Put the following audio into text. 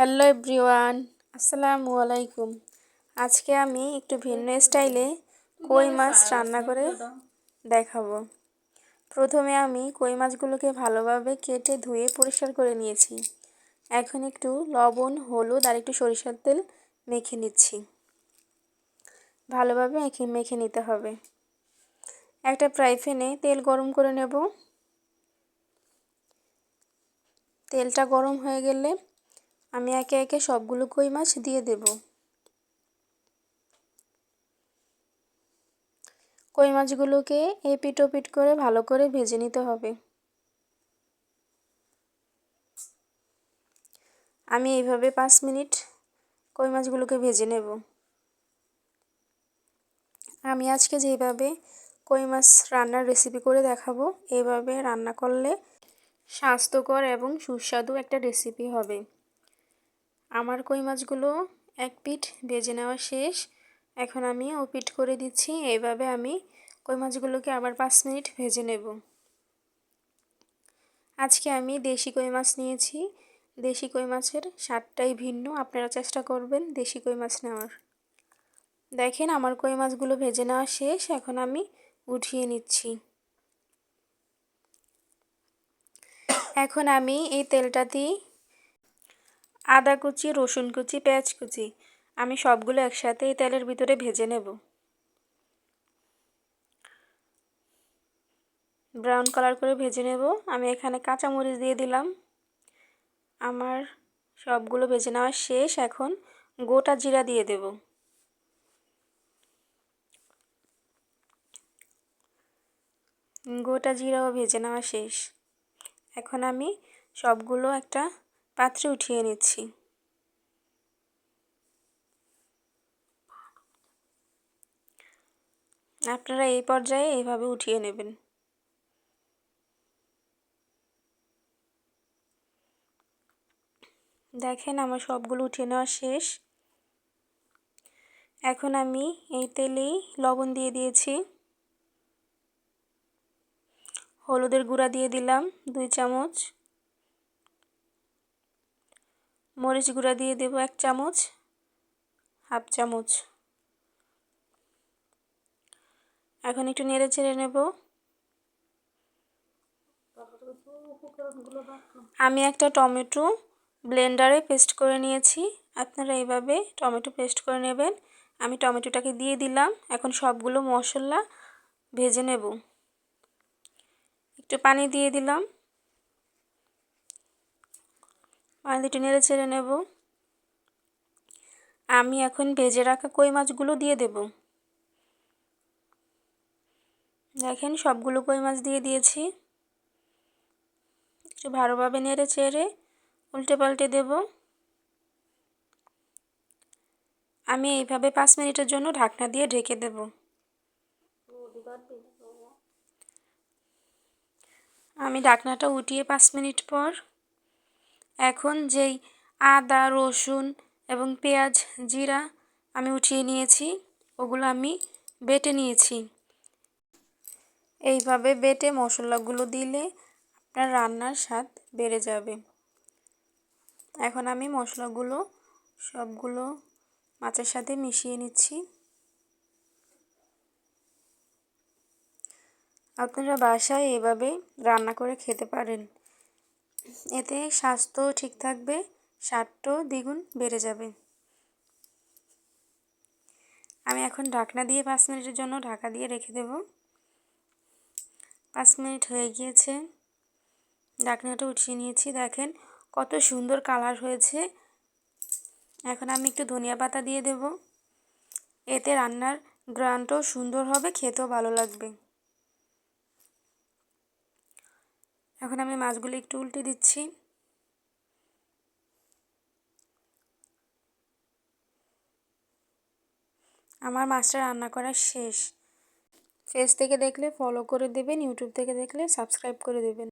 Hello everyone, আসসালামু আলাইকুম। আজকে আমি একটু ভিন্ন স্টাইলে কই মাছ রান্না করে দেখাবো। প্রথমে আমি কই মাছগুলোকে ভালোভাবে কেটে ধুয়ে পরিষ্কার করে নিয়েছি। এখন একটু লবণ, হলুদ আর একটু সরিষার তেল মেখে নিচ্ছি। ভালোভাবে মেখে নিতে হবে। একটা ফ্রাই প্যানে তেল গরম করে নেব। তেলটা গরম হয়ে গেলে আমি একে একে সবগুলো কই মাছ দিয়ে দেব। কই মাছগুলোকে এপিট ওপিট করে ভালো করে ভেজে নিতে হবে। আমি এইভাবে 5 মিনিট কই মাছগুলোকে ভেজে নেব। আমি আজকে যেভাবে কই মাছ রান্নার রেসিপি করে দেখাবো, এইভাবে রান্না করলে স্বাস্থ্যকর এবং সুস্বাদু একটা রেসিপি হবে। আমার কই মাছগুলো এক পিঠ ভেজে নেওয়া শেষ। এখন আমি ওপিট করে দিচ্ছি। এইভাবে আমি কই মাছগুলোকে আবার 5 মিনিট ভেজে নেব। আজকে আমি দেশি কই মাছ নিয়েছি। দেশি কই মাছের স্বাদটাই ভিন্ন, আপনারা চেষ্টা করবেন দেশি কই মাছ নেওয়ার। দেখেন আমার কই মাছগুলো ভেজে নেওয়া শেষ। এখন আমি উঠিয়ে নিচ্ছি। এখন আমি এই তেলটাতেই আদা কুচি, রসুন কুচি, পেঁয়াজ কুচি আমি সবগুলো একসাথে এই তেলের ভিতরে ভেজে নেব। ব্রাউন কালার করে ভেজে নেব। আমি এখানে কাঁচামরিচ দিয়ে দিলাম। আমার সবগুলো ভেজে নেওয়া শেষ। এখন গোটা জিরা দিয়ে দেব। গোটা জিরাও ভেজে নেওয়া শেষ। এখন আমি সবগুলো একটা পাত্রে উঠিয়ে নিচ্ছি। আপনারা এই পর্যায়ে এইভাবে উঠিয়ে নেবেন। দেখেন আমার সবগুলো উঠিয়ে নেওয়া শেষ। এখন আমি এই তেলেই লবণ দিয়ে দিয়েছি। হলুদের গুঁড়া দিয়ে দিলাম 2 চামচ। মরিচ গুঁড়া দিয়ে দেব 1 চামচ, হাফ চামচ। এখন একটু নেড়ে চেড়ে নেব। আমি একটা টমেটো ব্লেন্ডারে পেস্ট করে নিয়েছি। আপনারা এইভাবে টমেটো পেস্ট করে নেবেন। আমি টমেটোটাকে দিয়ে দিলাম। এখন সবগুলো মশলা ভেজে নেব। একটু পানি দিয়ে দিলাম। পানি দিয়ে একটু নেড়ে চেড়ে নেব। আমি এখন ভেজে রাখা কই মাছগুলো দিয়ে দেব। দেখেন সবগুলো কই মাছ দিয়ে দিয়েছি। একটু ভালোভাবে নেড়ে চেড়ে উল্টে পাল্টে দেব। আমি এইভাবে 5 মিনিটের জন্য ঢাকনা দিয়ে ঢেকে দেব। আমি ঢাকনাটা উঠিয়ে 5 মিনিট পর এখন যেই আদা, রসুন এবং পেঁয়াজ, জিরা আমি উঠিয়ে নিয়েছি, ওগুলো আমি বেটে নিয়েছি। এইভাবে বেটে মশলাগুলো দিলে আপনার রান্নার স্বাদ বেড়ে যাবে। এখন আমি মশলাগুলো সবগুলো মাছের সাথে মিশিয়ে নিচ্ছি। আপনারা বাসায় এভাবে রান্না করে খেতে পারেন। এতে স্বাস্থ্য ঠিক থাকবে, স্বাদটাও দ্বিগুণ বেড়ে যাবে। আমি এখন ঢাকনা দিয়ে 5 মিনিটের জন্য ঢাকা দিয়ে রেখে দেব। 5 মিনিট হয়ে গিয়েছে। ঢাকনাটা উঠিয়ে নিয়েছি। দেখেন কত সুন্দর কালার হয়েছে। এখন আমি একটু ধনিয়া পাতা দিয়ে দেব। এতে রান্নার ঘ্রাণটাও সুন্দর হবে, খেতেও ভালো লাগবে। এখন আমি মাছগুলো একটু উল্টে দিচ্ছি। আমার মাছটা রান্না করা শেষ। পেজ থেকে দেখলে ফলো করে দেবেন, ইউটিউব থেকে দেখলে সাবস্ক্রাইব করে দেবেন।